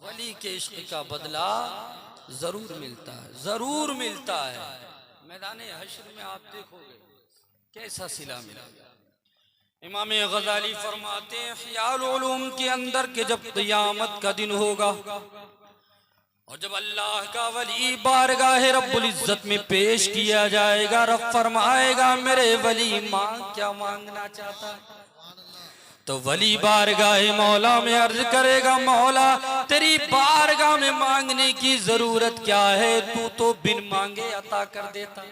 वली के इश्क का बदला जरूर मिलता है, जरूर मिलता है। मैदान हश्र में आप देखोगे कैसा सिला मिला। इमाम गजाली फरमाते हैं ख्याल उलूम के अंदर के जब क़यामत का दिन होगा और जब अल्लाह का वली बारगाह रब्बुल इज्जत में पेश किया जाएगा, रब फरमाएगा मेरे वली मांग क्या मांगना चाहता है। तो वली बारगाह मौला में अर्ज करेगा मौला तेरी बारगाह में मांगने की जरूरत क्या है, तू तो बिन मांगे अता कर देता।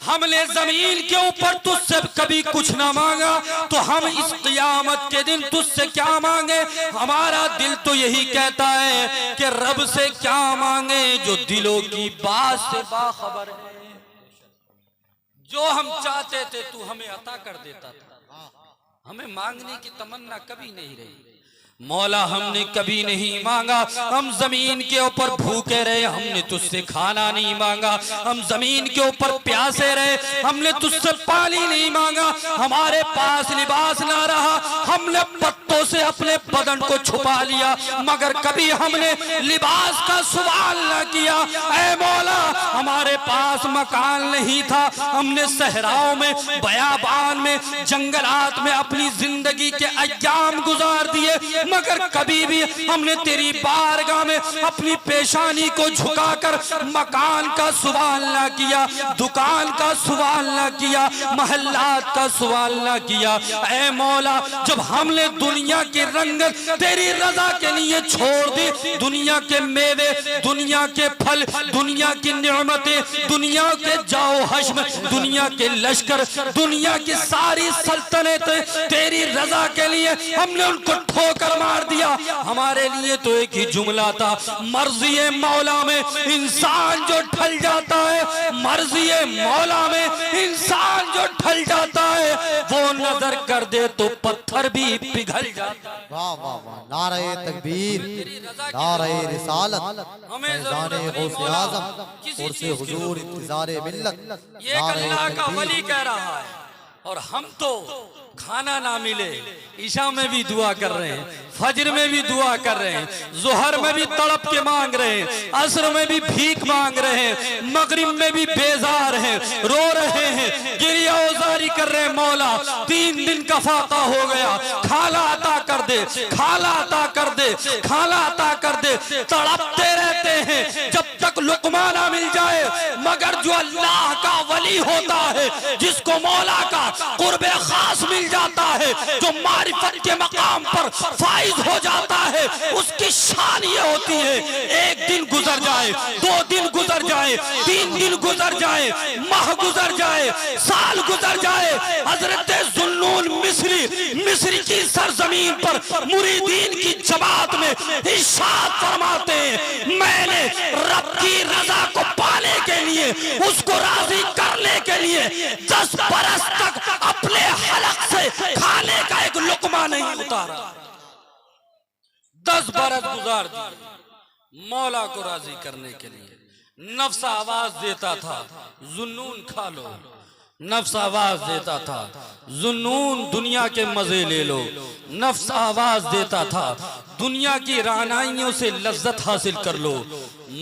हमने जमीन के ऊपर तुझसे कभी कुछ ना मांगा तो हम इस क़यामत के दिन तुझसे क्या मांगे। हमारा दिल तो यही कहता है कि रब से क्या मांगे जो दिलों की बात से बाखबर है। जो हम चाहते थे तू हमें अता कर देता था, हमें मांगने की तमन्ना कभी नहीं रही। मौला हमने कभी नहीं मांगा, हम जमीन के ऊपर भूखे रहे, हमने तुझसे खाना नहीं मांगा। हम जमीन के ऊपर प्यासे रहे, हमने तुझसे पानी नहीं मांगा। हमारे पास लिबास ना रहा, हमने पत्तों से अपने बदन को छुपा लिया, मगर कभी हमने लिबास का सवाल न किया। ऐ मौला हमारे पास मकान नहीं था, हमने सहराओं में, बयाबान में, जंगलात में अपनी जिंदगी के अय्याम गुजार दिए, मगर कभी भी हमने तेरी बारगाह में अपनी पेशानी को झुकाकर मकान का सवाल ना किया, दुकान का सवाल ना किया, महल्लात का सवाल ना किया। ऐ मौला जब हमने दुनिया की रंगत तेरी रजा के लिए छोड़ दी, दुनिया के मेवे, दुनिया के फल, दुनिया की नियमतें, दुनिया के जाओ हश्म, दुनिया के लश्कर, दुनिया की सारी सल्तनतें तेरी रजा के लिए हमने उनको ठोकर मार दिया। हमारे लिए तो एक ही जुमला था, मर्ज़ी मौला में इंसान जो ढल जाता है, मर्ज़ी मौला में इंसान जो ढल जाता है वो नजर कर दे तो पत्थर भी पिघल जाता है। वाह वाह वाह, नारे तकबीर, नारे रिसालत, फैज़ाने गौसे आज़म और से हुजूर इंतज़ारे मिल्लत। ये अल्लाह का वली कह रहा है और हम तो खाना ना मिले ईशा में भी दुआ कर रहे हैं, फजर में भी दुआ कर रहे हैं, जोहर में भी तड़प के मांग रहे हैं, असर में भी भीख मांग रहे हैं, मगरिब में भी बेजार हैं, रो रहे हैं, गिरिया औजारी कर रहे हैं। मौला 3 दिन का फाका हो गया, खाला अता कर दे, खाला अता कर दे, खाला अता कर दे। तड़पते रहते हैं जब तक लुकमा ना मिल जाए, मगर जो अल्लाह का वली होता है, जिसको मौला का कुर्बे खास मिल जाता है, जो मारिफत के मकाम पर फाइज हो जाता है, उसकी शान ये होती है एक दिन गुजर जाए, 2 दिन गुजर जाए, 3 दिन गुजर जाए, माह गुजर जाए, साल गुजर जाए। हजरत जुन्नून मिस्री की सरजमीन पर मुरीदीन की जमात में इरशाद फरमाते हैं मैंने रब की रजा को पाने के लिए, उसको राजी करने के लिए 10 बरस तक अपने हलक से खाने का एक लुकमा नहीं उतारा। 10 बरस गुजार दिए मौला को राजी करने के लिए। नफ्स आवाज देता था जुन्नून खा लो, नफ्स आवाज देता था जुन्नून दुनिया के मजे ले लो, नफ्स आवाज देता था दुनिया की रानाइयों से लज्जत हासिल कर लो,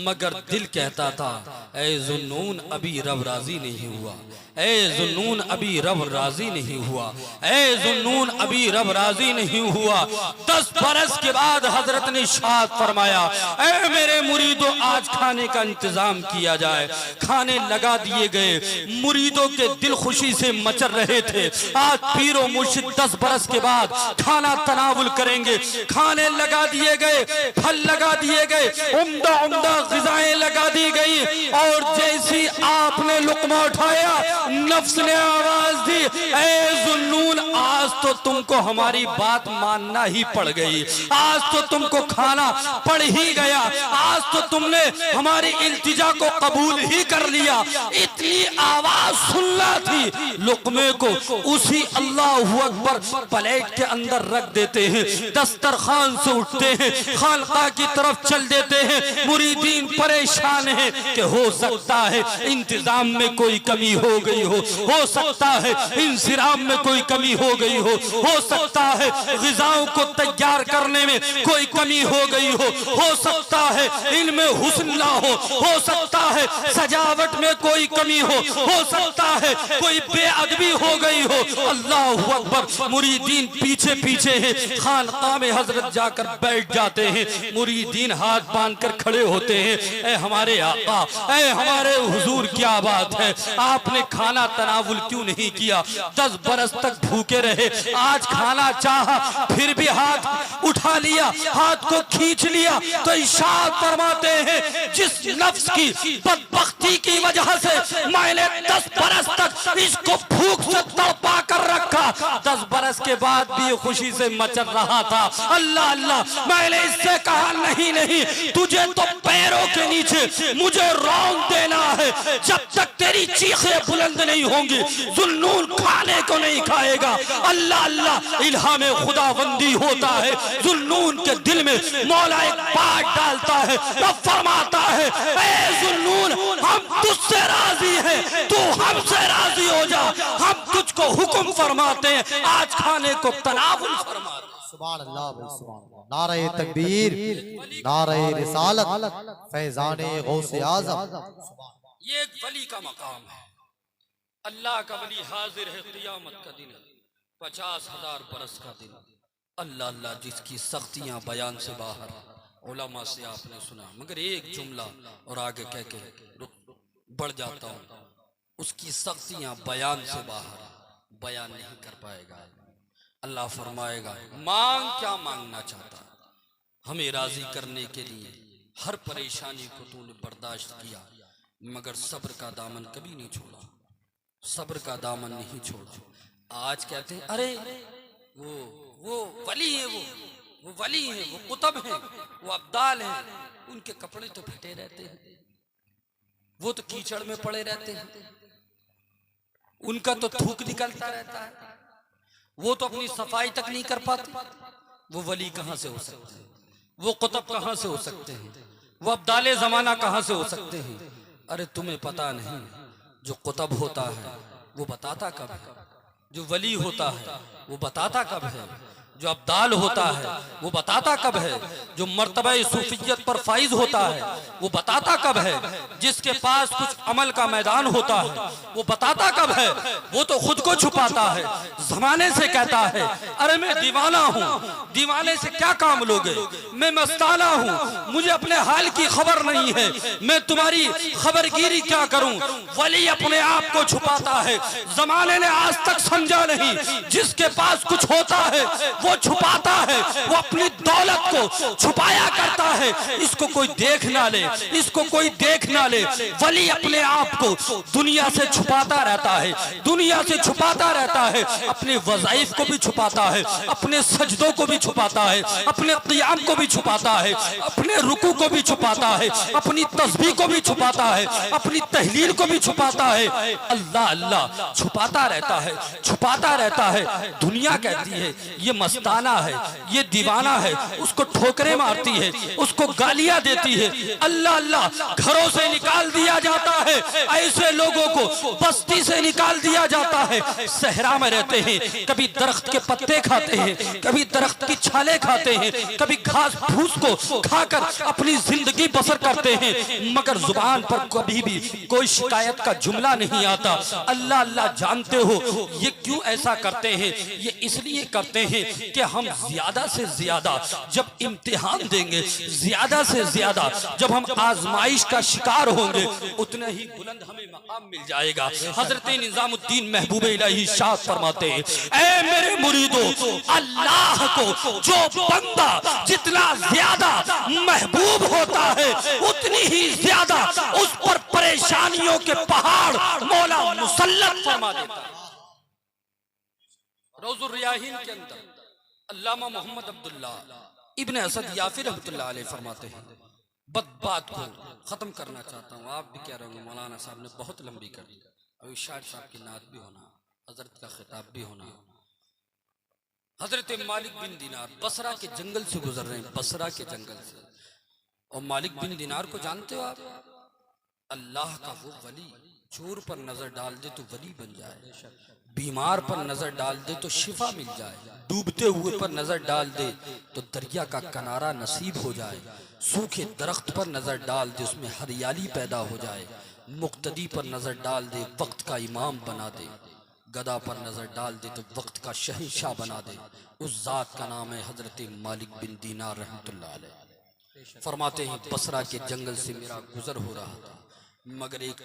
मगर दिल कहता था ऐ जुन्नून अभी रब राजी नहीं हुआ, ऐ जुन्नून अभी रब राजी नहीं हुआ, ऐ जुन्नून अभी रब राजी नहीं हुआ। 10 बरस के बाद हजरत ने इरशाद फरमाया ऐ मेरे मुरीदों आज खाने का इंतजाम किया जाए। खाने लगा दिए गए, मुरीदों के दिल खुशी से मचल रहे थे। आज पीरो मुर्शिद 10 बरस के बाद खाना तनावुल करेंगे। खाने लगा दिए गए, फल लगा दिए गए, उम्दा उम्दा ग़िज़ाएं लगा दी गई और जैसी आपने लुक़मा उठाया नफ्स ने आवाज दी ऐ जुन्नून आज तो तुमको हमारी बात मानना ही पड़ गई, आज तो तुमको खाना पड़ ही गया, आज तो तुमने हमारी इल्तिजा को कबूल ही कर लिया। इतनी आवाज सुनना थी, लुक़मे को उसी अल्लाहु अकबर प्लेट के अंदर रख देते हैं, दस्तरखान से उठते हैं, खानका की तरफ चल देते हैं, मुरीदी मुरीदीन परेशान है कि हो सकता है इंतजाम में कोई कमी हो गई हो सकता है इंसिराम में कोई कमी हो गई हो सकता है ग़िज़ाओं को तैयार करने में कोई कमी हो गई हो सकता है इनमें हुस्न ना हो सकता है सजावट में कोई कमी हो सकता है कोई बेअदबी हो गई हो। अल्लाहु अकबर। मुरीदीन पीछे पीछे हैं, खानकाह में हजरत जाकर बैठ जाते हैं, मुरीदीन हाथ बांधकर खड़े होते हैं। ए हमारे आका, ए हमारे हुजूर, क्या बात है, आपने खाना तनावुल क्यों नहीं किया? 10 बरस तक भूखे रहे, आज खाना चाहा फिर भी हाथ उठा लिया, हाथ को खींच लिया। तो इरशाद फरमाते हैं जिस नफ्स की बदबख्ती की वजह से मैंने 10 बरस तक इसको भूख से तड़पा कर रखा, 10 बरस के बाद भी खुशी से मचल रहा था। अल्लाह अल्लाह, मैंने इससे कहा नहीं नहीं, तुझे तो पैरों के नीचे मुझे रौंद देना है, जब तक तेरी चीखें बुलंद नहीं होंगी जुन्नून खाने को नहीं खाएगा। अल्लाह अल्लाह, इल्हाम खुदाबंदी होता है, जुन्नून के दिल में मौला एक बात डालता है, तब फरमाता है ए जुन्नून, हम तुझसे राजी हैं, तू हमसे राजी हो जा। हम तुझको हुक्म फरमाते हैं, आज खाने को तनावुल फरमा। सुभान अल्लाह भाई, सुभान अल्लाह। नारे तकबीर, नारे रिसालत, फैज़ाने गौसे आज़म। ये एक वली का मकाम है। अल्लाह का वली हाजिर है क़ियामत का दिन, 50,000 बरस का दिन। अल्लाह अल्लाह, जिसकी सख्तियां बयान से बाहर। उलमा से आपने सुना, मगर एक जुमला और आगे कह के बढ़ जाता हूँ, उसकी सख्तियां बयान से बाहर, बयान नहीं कर पाएगा। अल्लाह फरमाएगा, मांग क्या मांगना चाहता, हमें राजी करने के लिए हर परेशानी को तूने बर्दाश्त किया, मगर सब्र का दामन कभी नहीं छोड़ा, सब्र का दामन नहीं छोड़ा। आज कहते हैं अरे वो वली है, वो वली है, वो कुतब है, वो अब्दाल है, उनके कपड़े तो फटे रहते हैं, वो तो कीचड़ में पड़े रहते हैं, उनका तो थूक निकलता रहता है, वो तो अपनी सफाई तक नहीं कर पाते। वो वली कहां से हो सकते हैं? वो कुतब कहां से हो सकते हैं? वो अब्दाले जमाना कहां से हो सकते हैं? अरे तुम्हें पता नहीं, जो कुतब होता है वो बताता कब है, जो वली होता है वो बताता कब है, जो अब्दाल होता है वो बताता कब है, जो मर्तबा सूफियत पर फाइज होता है वो बताता कब है, जिसके पास कुछ अमल का मैदान होता है वो बताता कब है। वो तो खुद को छुपाता है, जमाने से कहता है अरे मैं दीवाना हूँ, दीवाने से क्या काम लोगे, मैं मस्ताना हूँ, मुझे अपने हाल की खबर नहीं है, मैं तुम्हारी खबरगिरी क्या करूँ। वली अपने आप को छुपाता है, जमाने ने आज तक समझा नहीं, जिसके पास कुछ होता है वो छुपाता है, वो अपनी दौलत को छुपाया करता है, इसको कोई देख ना ले, इसको कोई देख ना ले। वली अपने आप को दुनिया से छुपाता रहता है, दुनिया से छुपाता रहता है, अपने वज़ाइफ को भी छुपाता है, अपने सजदों को भी छुपाता है, अपने क़ियाम को भी छुपाता है, अपने रुकू को भी छुपाता है, अपनी तस्बीह को भी छुपाता है, अपनी तहलील को भी छुपाता है। अल्लाह अल्लाह छुपाता रहता है, छुपाता रहता है। दुनिया कहती है ये मस्ताना है, ये दीवाना है, उसको ठोकरें मारती है, उसको गालियां देती है। अल्लाह अल्लाह, घरों से निकाल दिया जाता है, ऐसे लोगों को बस्ती से निकाल दिया जाता है, सहरा में रहते हैं, कभी दरख्त के पत्ते खाते हैं, कभी दरख्त की छाले खाते हैं, कभी घास फूस को खाकर अपनी जिंदगी बसर करते हैं, मगर जुबान पर कभी भी कोई शिकायत का जुमला नहीं आता। अल्लाह अल्लाह, जानते हो ये क्यों ऐसा करते हैं? ये इसलिए करते हैं कि हम ज्यादा से ज्यादा जब इम्तिहान देंगे, ज्यादा से ज्यादा जब हम आजमाइश का शिकार होंगे, उतना ही बुलंद हमें मकाम मिल जाएगा। हजरत निजामुद्दीन महबूब इलाही शाह फरमाते हैं, ऐ मेरे मुरीदो, अल्लाह को जो बंदा जितना ज्यादा महबूब होता है, उतनी ही ज्यादा उस पर परेशानियों के पहाड़ मौला मुसल्लत फरमा देता है। रोज़ुर रियाहीन के अंदर अल्लामा मोहम्मद अब्दुल्ला इब्न असद याफी रहमतुल्लाह अलैह फरमाते हैं, बदबात को खत्म करना चाहता हूँ, आप भी कह रहे होंगे मौलाना साहब ने बहुत लंबी कर दी, अभी शायर साहब की नात भी होना, हजरत का खिताब भी होना। हजरत मालिक बिन दिनार बसरा के जंगल से गुजर रहे हैं, बसरा के जंगल से और मालिक बिन दिनार को जानते हो आप? अल्लाह का वो वली, चोर पर नजर डाल दे तो वली बन जाए, बीमार पर नजर डाल दे तो शिफा मिल जाए, डूबते हुए पर नजर डाल दे तो दरिया का किनारा नसीब हो जाए, सूखे दरख्त पर नजर डाल दे उसमें हरियाली पैदा हो जाए, मुक्तदी पर नजर डाल दे वक्त का इमाम बना दे, गदा पर नजर डाल दे तो वक्त का शहंशाह बना दे। उस जात का नाम है हजरत मालिक बिन दीनार रहमतुल्लाह अलैह। फरमाते हैं बसरा के जंगल से मेरा गुजर हो रहा था, मगर एक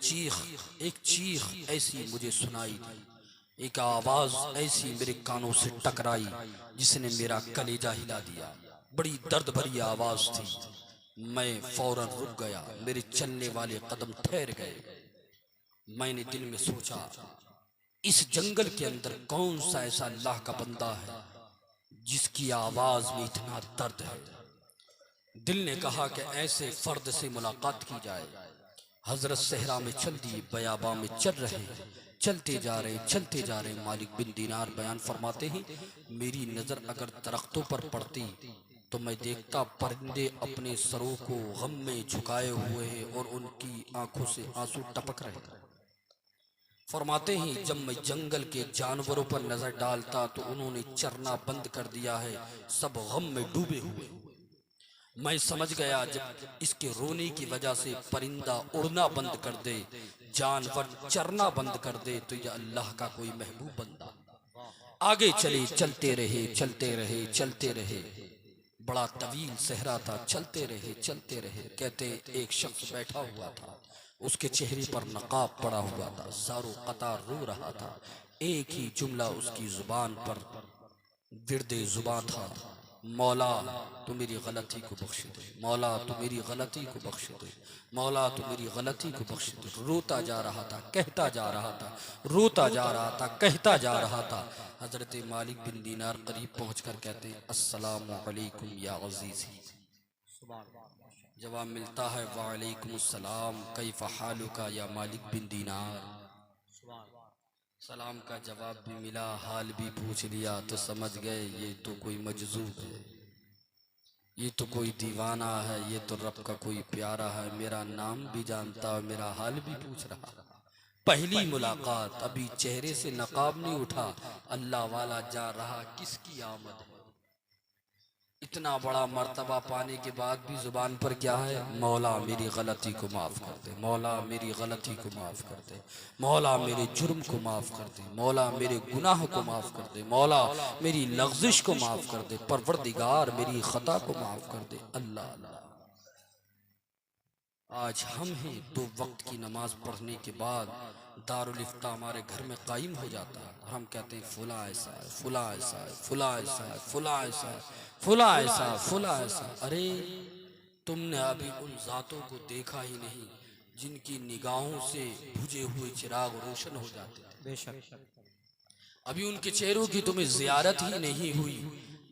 चीख ऐसी मुझे सुनाई दी, एक आवाज ऐसी मेरे कानों से टकराई जिसने मेरा कलेजा हिला दिया। बड़ी दर्द भरी आवाज थी। मैं फौरन रुक गया, मेरे चलने वाले कदम ठहर गए। मैंने दिल में सोचा, इस जंगल के अंदर कौन सा ऐसा अल्लाह का बंदा है जिसकी आवाज में इतना दर्द है। दिल ने कहा कि ऐसे फर्द से मुलाकात की जाए। हजरत सहरा में चल दिए, बयाबा में चल रहे, चलते जा रहे। मालिक बिन दीनार बयान फरमाते हैं, मेरी नजर अगर दरख्तों पर पड़ती तो मैं देखता परिंदे अपने सरों को गम में झुकाए हुए हैं और उनकी आंखों से आंसू टपक रहे। फरमाते हैं जब मैं जंगल के जानवरों पर नजर डालता तो उन्होंने चरना बंद कर दिया है, सब गम में डूबे हुए। मैं समझ गया जब इसके रोने की वजह से परिंदा उड़ना बंद कर दे, जानवर चरना बंद कर दे, तो यह अल्लाह का कोई महबूब बंदा। आगे चले, चलते रहे। बड़ा तवील सहरा था, चलते रहे। कहते एक शख्स बैठा हुआ था, उसके चेहरे पर नकाब पड़ा हुआ था, ज़ारो कतार रो रहा था। एक ही जुमला उसकी जुबान पर विर्दे जुबां था, मौला तू मेरी गलती को बख्श दे, मौला तू मेरी गलती को बख्श दे, मौला तू मेरी गलती को बख्श दे। रोता जा रहा था, कहता जा रहा था, रोता जा रहा था, कहता जा रहा था। हजरत मालिक बिन दीनार करीब पहुंचकर कहते हैं, अस्सलामु अलैकुम या अज़ीज़ी। जवाब मिलता है, वालेकुम अस्सलाम, कैफ़ हालुका या मालिक बिन दीनार। सलाम का जवाब भी मिला, हाल भी पूछ लिया, तो समझ गए ये तो कोई मजजूब है, ये तो कोई दीवाना है, ये तो रब का कोई प्यारा है, मेरा नाम भी जानता, मेरा हाल भी पूछ रहा। पहली मुलाकात, अभी चेहरे से नकाब नहीं उठा, अल्लाह वाला जा रहा किसकी आमद है। इतना बड़ा मर्तबा पाने के बाद भी जुबान पर क्या है, मौला मेरी गलती को माफ़ कर दे, मौला मेरी गलती को माफ़ कर दे, मौला मेरे जुर्म को माफ़ कर दे, मौला मेरे गुनाह को माफ़ कर दे, मौला मेरी लग़्ज़िश को माफ़ कर दे, परवरदिगार मेरी ख़ता को माफ़ कर दे। अल्लाह अल्लाह। आज हम ही 2 वक्त की नमाज पढ़ने के बाद दारुल इफ्ता हमारे घर में कायम हो जाता है, हम कहते हैं फुला ऐसा है, फुला ऐसा है, फुला ऐसा है, फुला ऐसा है, फुला ऐसा, फुला ऐसा। अरे तुमने अभी उन जातों को देखा ही नहीं जिनकी निगाहों से बुझे हुए चिराग रोशन हो जाते थे। बेशक अभी उनके चेहरों की तुम्हें जियारत ही नहीं हुई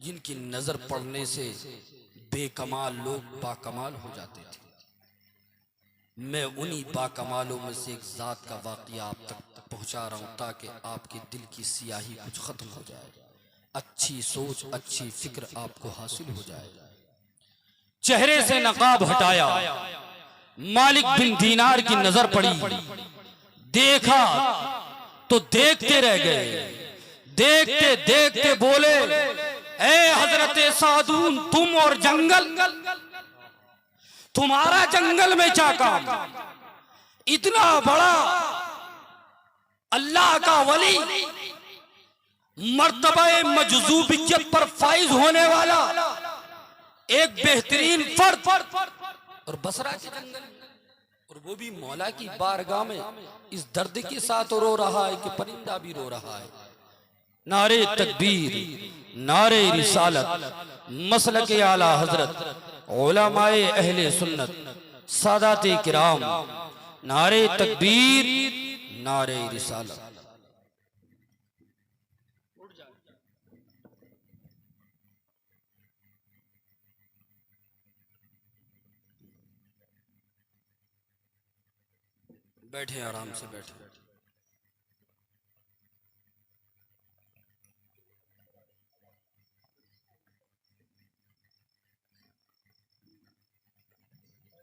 जिनकी नजर पड़ने से बेकमाल लोग बाकमाल हो जाते थे। मैं उन्हीं बाकमालों में से एक जात का वाक़या आप तक पहुंचा रहा हूं ताकि आपके दिल की सियाही कुछ खत्म हो जाए, अच्छी सोच, अच्छी फिक्र आपको हासिल हो जाए। चेहरे से नकाब हटाया, मालिक बिन दीनार की नजर पड़ी, देखा तो देखते रह गए, देखते देखते बोले, ए हजरत सादून, तुम और जंगल, तुम्हारा जंगल में क्या काम? इतना बड़ा अल्लाह का वली, मर्तबा मजजूबियत पर फाइज होने वाला एक बेहतरीन फर्द, और बसरा के जंगल, और वो भी मौला की बारगाह में इस दर्द के साथ रो रहा है कि परिंदा भी रो रहा है। नारे तकबीर, नारे रिसालत, मसलक आला हजरत, उलमाए अहले सुन्नत, सादाते किराम, नारे तकबीर, नारे रिसालत। बैठे, आराम से बैठे।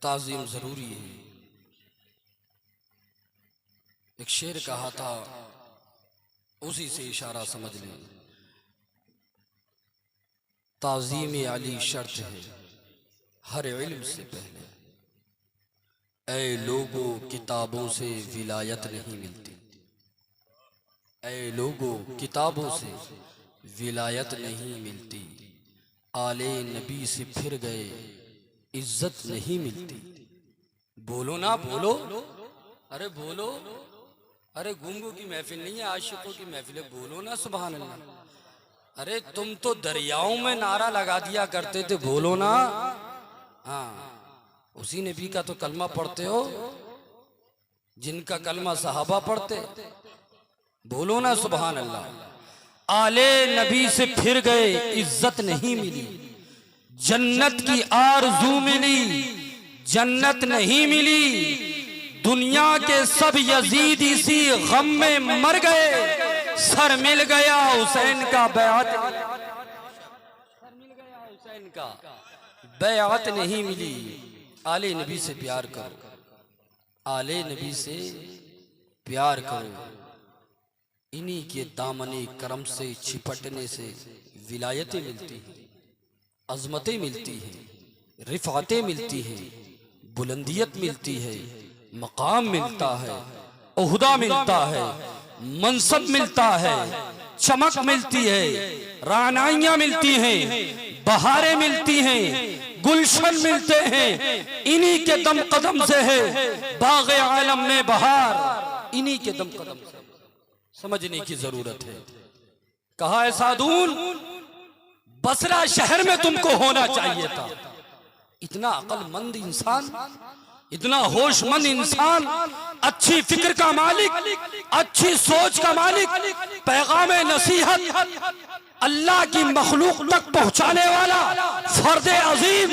ताज़ीम जरूरी है। एक शेर कहा था, उसी से इशारा समझ लें। ताज़ीम अली शर्त है हर इल्म से पहले। ऐ लोगों किताबों से विलायत नहीं मिलती, ऐ लोगों किताबों से विलायत नहीं मिलती। आले नबी से फिर गए इज्जत नहीं मिलती। बोलो ना बोलो, अरे बोलो, अरे गूंगों की महफिल नहीं है, आशिकों की महफिल है, बोलो ना सुभान अल्लाह। अरे तुम तो दरियाओं में नारा लगा दिया करते थे, बोलो ना। हाँ, उसी नबी का तो कलमा पढ़ते हो जिनका कलमा सहाबा पढ़ते। बोलो ना सुभान अल्लाह। आले नबी से फिर गए इज्जत नहीं मिली, जन्नत की आरज़ू मिली जन्नत नहीं मिली। दुनिया के सब यजीद इसी गम में मर गए, सर मिल गया हुसैन का बैअत, सर मिल गया हुसैन का बैअत नहीं मिली। आले नबी से प्यार करो, आले नबी से प्यार करो। इन्हीं के दामने करम से छिपटने से विलायतें मिलती हैं, अजमतें मिलती हैं, रिफ़ातें मिलती हैं, बुलंदियत मिलती है, मकाम मिलता है, ओहदा मिलता है, मनसब मिलता है, चमक मिलती है, रानाइयाँ मिलती हैं, बहारें मिलती हैं, गुलशन मिलते हैं। इन्हीं के दम कदम से है बाग़े आलम में बहार, इन्हीं के दम कदम से। समझने की जरूरत है। कहा है सादून, बसरा शहर में तुमको होना चाहिए था। इतना अक्लमंद इंसान, इतना होशमंद इंसान, अच्छी फिक्र का मालिक, अच्छी सोच का मालिक, पैगाम नसीहत अल्लाह की मखलूक तक पहुंचाने वाला फर्द अजीम,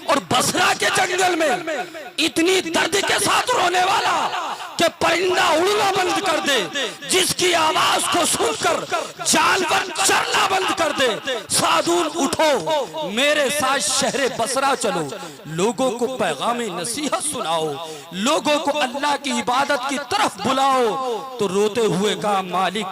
और बसरा के जंगल में इतनी दर्द के साथ रोने वाला कि परिंदा उड़ना बंद कर दे, जिसकी आवाज को सुनकर जानवर चरना बंद कर दे। सादून उठो, मेरे साथ शहरे बसरा चलो, लोगों को पैगाम नसीहत सुनाओ, लोगों को अल्लाह की इबादत की तरफ बुलाओ। तो रोते हुए कहा, मालिक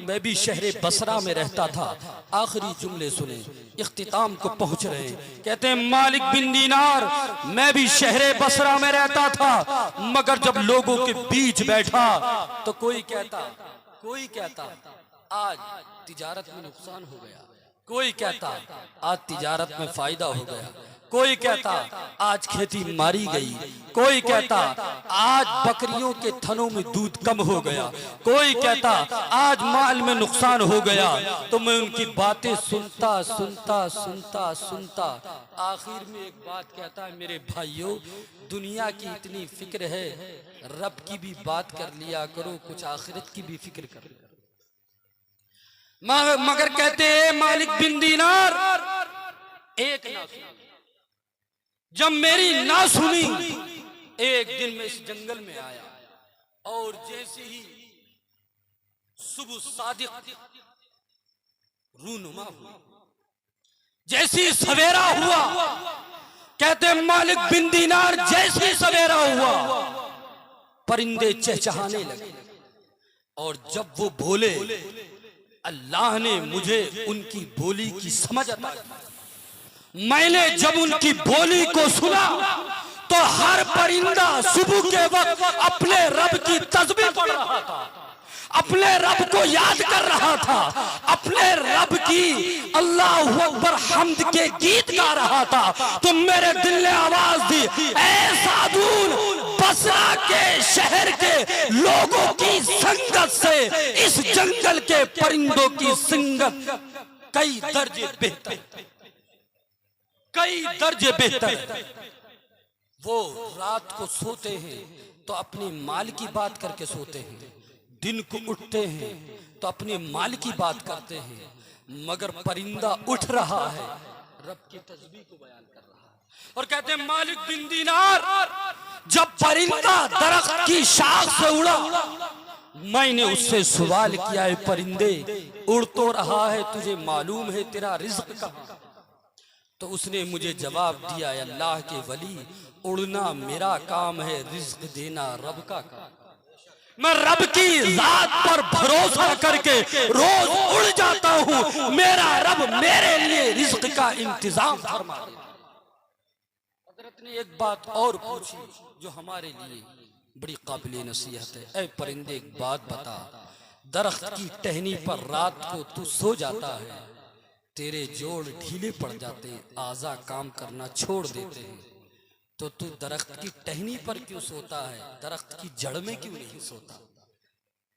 मैं भी शहरे बसरा में रहता था। आखिरी जुमले सुने, इख्तिताम को पहुंच रहे। कहते हैं, मालिक बिन दीनार, मैं भी शहरे बसरा में रहता था, मगर जब लोगों के बीच बैठा तो कोई कहता आज तिजारत में नुकसान हो गया, कोई कहता आज तिजारत में फायदा हो गया, कोई कहता आज खेती मारी गई, कोई कहता आज बकरियों के थनों में दूध कम हो गया, कोई कहता आज माल में नुकसान हो गया। तो मैं उनकी बातें सुनता सुनता सुनता सुनता आखिर में एक बात कहता है, मेरे भाइयों दुनिया की इतनी फिक्र है, रब की भी बात कर लिया करो, कुछ आखिरत की भी फिक्र कर। मगर कहते हैं मालिक बिन दीनार, एक ना सुनी, जब मेरी ना सुनी, एक दिन मैं इस जंगल में आया और जैसे ही सुबह सादिक रूनुमा हुआ, जैसी सवेरा हुआ, कहते मालिक बिन दीनार जैसी सवेरा हुआ परिंदे चहचहाने लगे। और जब वो बोले, अल्लाह ने मुझे उनकी बोली की समझ अता की। मैंने जब उनकी बोली को सुना तो हर परिंदा सुबह के वक्त अपने रब की तस्बीह पढ़ रहा था, अपने रब को याद कर रहा था, अपने रब की अल्लाहु अकबर हम्द के गीत गा रहा था। तो मेरे दिल ने आवाज दी, ऐ सादून, बसरा के शहर के लोगों की संगत से इस जंगल के परिंदों की संगत कई दर्जे बेहतर, कई दर्जे बेहतर। वो रात को सोते हैं तो अपने माल की बात करके सोते हैं, दिन को उठते हैं तो अपने माल की बात करते हैं, मगर परिंदा उठ रहा है रब की तस्बीह को बयान कर रहा है। और कहते हैं मालिक बिन दीनार, जब परिंदा दरख्त की शाख से उड़ा, मैंने उससे सवाल किया, है परिंदे उड़ तो रहा है, तुझे मालूम है तेरा रिज्क कहाँ? तो उसने मुझे जवाब दिया, अल्लाह के वली, उड़ना मेरा काम है, रिज्क देना रब का काम। मैं रब की जात पर भरोसा करके रोज उड़ जाता हूँ, मेरा रब मेरे लिए रिज्क का इंतजाम फरमा देता। हजरत ने एक बात और पूछी जो हमारे लिए बड़ी काबिल नसीहत है। ऐ परिंदे, एक बात बता, दरख्त की टहनी पर रात को तू सो जाता है, तेरे जोड़ ढीले पड़ जाते, आजा काम करना छोड़ देते हैं, तो तू दरख्त की टहनी पर क्यों सोता है, दरख्त की जड़ में क्यों नहीं सोता?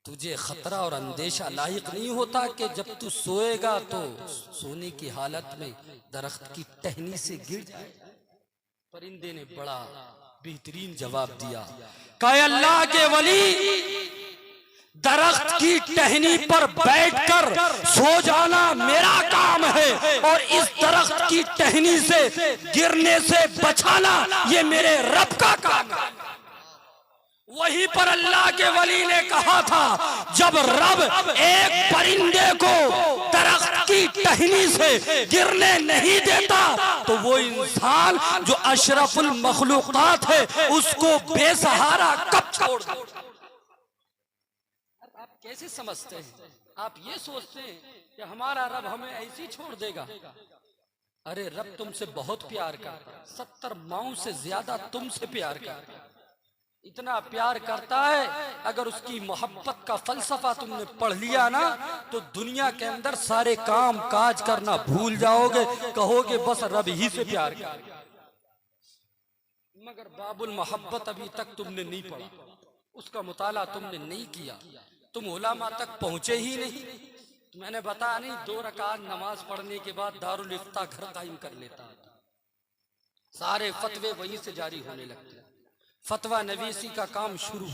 तुझे खतरा और अंदेशा लायक नहीं होता कि जब तू सोएगा तो सोने की हालत में दरख्त की टहनी से गिर जाए? परिंदे ने बड़ा बेहतरीन जवाब दिया, कहा अल्लाह के वली, दरख्त की टहनी पर बैठकर सो जाना मेरा काम है, और इस दरख्त की टहनी से गिरने से बचाना ये मेरे रब का काम है। वहीं पर अल्लाह के वली ने कहा था, जब रब एक परिंदे को दरख्त की टहनी से गिरने नहीं देता तो वो इंसान जो अशरफुल मखलूकात है उसको बेसहारा कब छोड़ देता? आप कैसे समझते हैं? आप ये सोचते हैं कि हमारा रब हमें ऐसे ही छोड़ देगा? अरे रब तुमसे बहुत प्यार करता है, 70 माओं से ज्यादा तुमसे प्यार करता है। इतना प्यार करता है, अगर उसकी मोहब्बत का फलसफा तुमने पढ़ लिया ना तो दुनिया के अंदर सारे काम काज करना भूल जाओगे, कहोगे बस रब ही से प्यार कर। मगर बाबुल मोहब्बत अभी तक तुमने नहीं पढ़ा, उसका मुताला तुमने नहीं किया, तुम उलामा तक पहुंचे ही नहीं। मैंने बताया नहीं, 2 रकात नमाज पढ़ने के बाद दारुल इफ्ता घर कायम कर लेता है, सारे फतवे वहीं से जारी होने लगते, फतवा नवीसी का काम शुरू।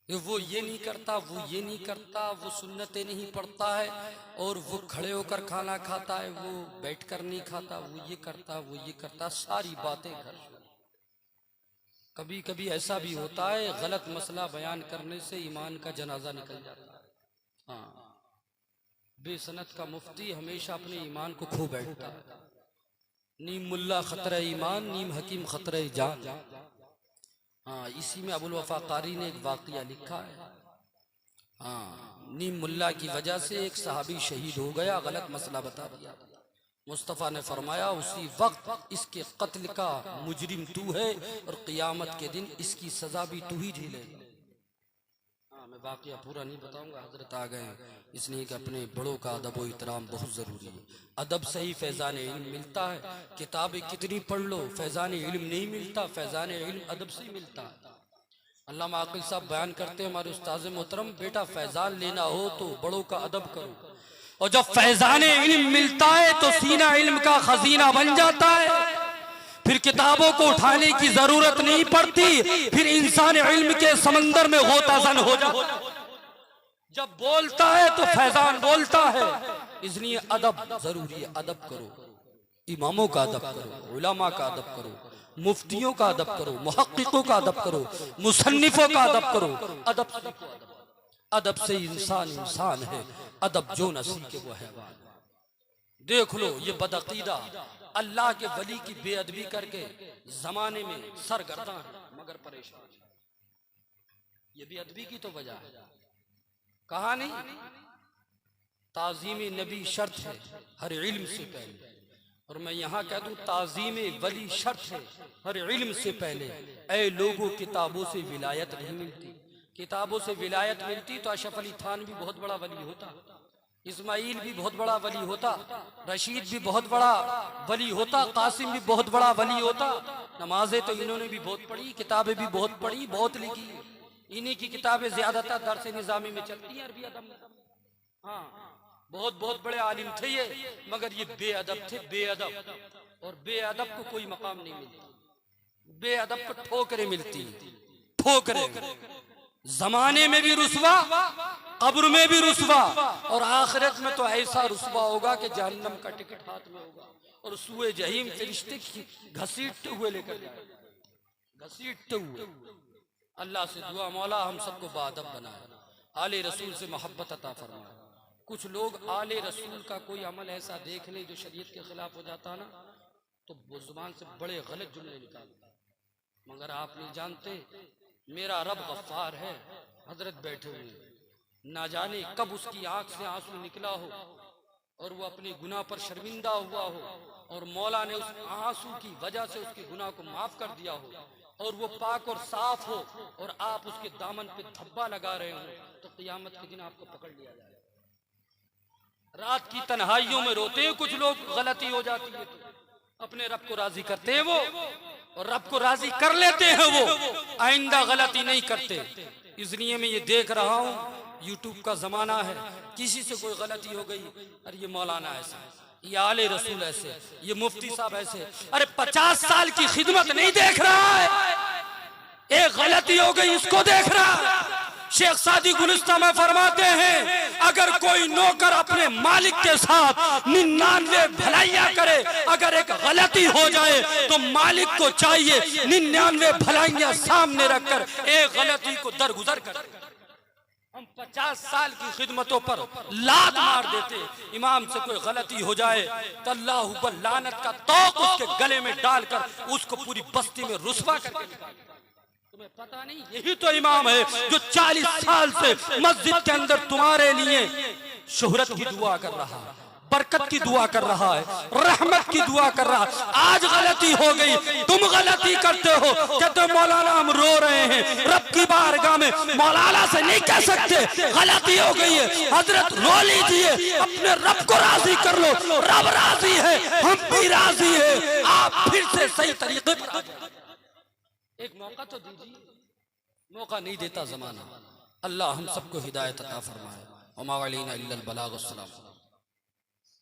वो ये नहीं करता, वो ये नहीं करता, वो सुन्नतें नहीं पढ़ता है, और वो खड़े होकर खाना खाता है, वो बैठकर नहीं खाता, वो ये करता, वो ये करता, सारी बातें घर। कभी कभी ऐसा भी होता है, गलत मसला बयान करने से ईमान का जनाजा निकल जाता है। हाँ, बेसनत का मुफ्ती हमेशा अपने ईमान को खो बैठता है। नीम मुल्ला खतरा ईमान, नीम हकीम खतरा जान। हाँ, इसी में अबुल वफा कारी ने एक वाकया लिखा है। हाँ, नीम मुल्ला की वजह से एक सहाबी शहीद हो गया, गलत मसला बता दिया। मुस्तफ़ा ने फरमाया, उसी वक्त इसके कत्ल का मुजरिम तू है और क़ियामत के दिन इसकी सजा भी तू ही झेलेगा। हाँ, मैं वाकया पूरा नहीं बताऊंगा, हजरत आ गए, इसलिए कि अपने बड़ों का अदब व इहतराम बहुत ज़रूरी है। अदब से ही फैज़ान इल्म मिलता है। किताबें कितनी पढ़ लो, फैज़ान इल्म नहीं मिलता, फैज़ान इल्म अदब से ही मिलता है। अल्लामा आकिल साहब बयान करते हैं, हमारे उस्ताज़ मोहतरम, बेटा फैज़ान लेना हो तो बड़ों का अदब करो, और जब फैज़ान इल्म मिलता है तो सीना इल्म का खजीना बन जाता है, फिर किताबों को उठाने की जरूरत नहीं पड़ती, फिर इंसान इल्म के समंदर में गोताज़न हो जाता। जब बोलता है तो फैजान बोलता है, इसलिए अदब जरूरी है। अदब करो, इमामों का अदब करो, उलमा का अदब करो, मुफ्तियों का अदब करो, मुहक्किकों का अदब करो, मुसन्निफों का अदब करो। अदब सीखो, अदब से इंसान इंसान है, अदब जो न सीखे वो हैवान। देख लो ये बदअकीदा अल्लाह के वली की बेअदबी करके जमाने में सरगर्दां है मगर परेशान। ये बेअदबी की तो वजह है, कहा नहीं, ताज़ीम नबी शर्त है हर इल्म से पहले, और मैं यहाँ कह दूं ताज़ीम वली शर्त है हर इल्म से पहले। ऐ लोगों, किताबों से विलायत नहीं मिलती। किताबों से विलायत मिलती तो अशरफ अली थान भी बहुत बड़ा वली होता, इस्माइल भी बहुत बड़ा वली होता, रशीद भी बहुत बड़ा वली होता, कासिम भी बहुत बड़ा वली होता। नमाजें तो इन्होंने भी बहुत पढ़ी, किताबें भी बहुत पढ़ी, बहुत लिखी, इन्हीं की किताबें ज्यादातर दरस निज़ामी में चलती हैं, अरबी अदब। हाँ, बहुत बहुत बड़े आलिम थे ये, मगर ये बेअदब थे, बेअदब। और बेअदब को कोई मकाम नहीं मिलता, बेअदब को ठोकरें मिलती, ठोकरें। जमाने में भी रुसवा, कब्र में भी रुसवा, और आखिरत में तो ऐसा रुसवा होगा कि जहन्नम का टिकट हाथ में होगा और सूए जहीम फरिश्ते घसीटते हुए लेकर जाएगा, घसीटते हुए। अल्लाह से दुआ, मौला हम सबको बाअदब बनाए, आले रसूल से मोहब्बत अता फरमाए, कुछ लोग आले रसूल का कोई अमल ऐसा देख ले जो शरीयत के खिलाफ हो जाता ना, तो वो जुबान से बड़े गलत जुमले निकालता। मगर आप नहीं जानते मेरा रब गफ्फार है। हजरत बैठे हुए, ना जाने कब उसकी आंख से आंसू निकला हो और वो अपने गुनाह पर शर्मिंदा हुआ हो, और मौला ने उस आंसू की वजह से उसके गुनाह को माफ कर दिया हो, और वो पाक और साफ हो, और आप उसके दामन पे धब्बा लगा रहे हो, तो क़यामत के दिन आपको पकड़ लिया जाएगा। रात की तन्हाइयों में रोते हैं कुछ लोग, गलती हो जाती है तो अपने रब को राजी करते हैं वो, और रब को राजी कर लेते हैं वो, आइंदा गलती नहीं करते। इसलिए मैं ये देख रहा हूँ, यूट्यूब का जमाना है, किसी से कोई गलती हो गई, अरे ये मौलाना ऐसे, ये आले रसूल ऐसे, ये मुफ्ती साहब ऐसे, अरे 50 साल की खिदमत नहीं देख रहा है, एक गलती हो गई इसको देख रहा है। शेख सादी गुलिस्तान में फरमाते हैं, अगर कोई नौकर अपने मालिक के साथ 99 भलाइयां करे, अगर एक गलती हो जाए तो मालिक को चाहिए 99 भलाइयां सामने रखकर एक गलती को दरगुजर कर। हम 50 साल की खिदमतों पर लात मार देते, इमाम से कोई गलती हो जाए तो अल्लाह पर लानत का तोक उसके गले में डालकर उसको पूरी बस्ती में रुस्वा करके। तुम्हें पता नहीं यही तो इमाम है जो 40 साल से मस्जिद के अंदर तुम्हारे लिए शोहरत की दुआ कर रहा है, बरकत की दुआ कर रहा है, रहमत की दुआ कर रहा है। आज गलती हो गई, तुम गलती करते हो, कहते मौलाना हम रो रहे हैं, रब की बारगाह में मौलाना से नहीं कह सकते गलती हो गई है, हजरत रो लीजिए, अपने रब को राजी कर लो, रब राजी है, हम भी राजी है, आप फिर से सही तरीके पर एक मौका तो दीजिए, मौका नहीं देता जमाना। अल्लाह हम सबको हिदायत अता फरमाए। वमा अलैना इल्लल बलागुस सलाम।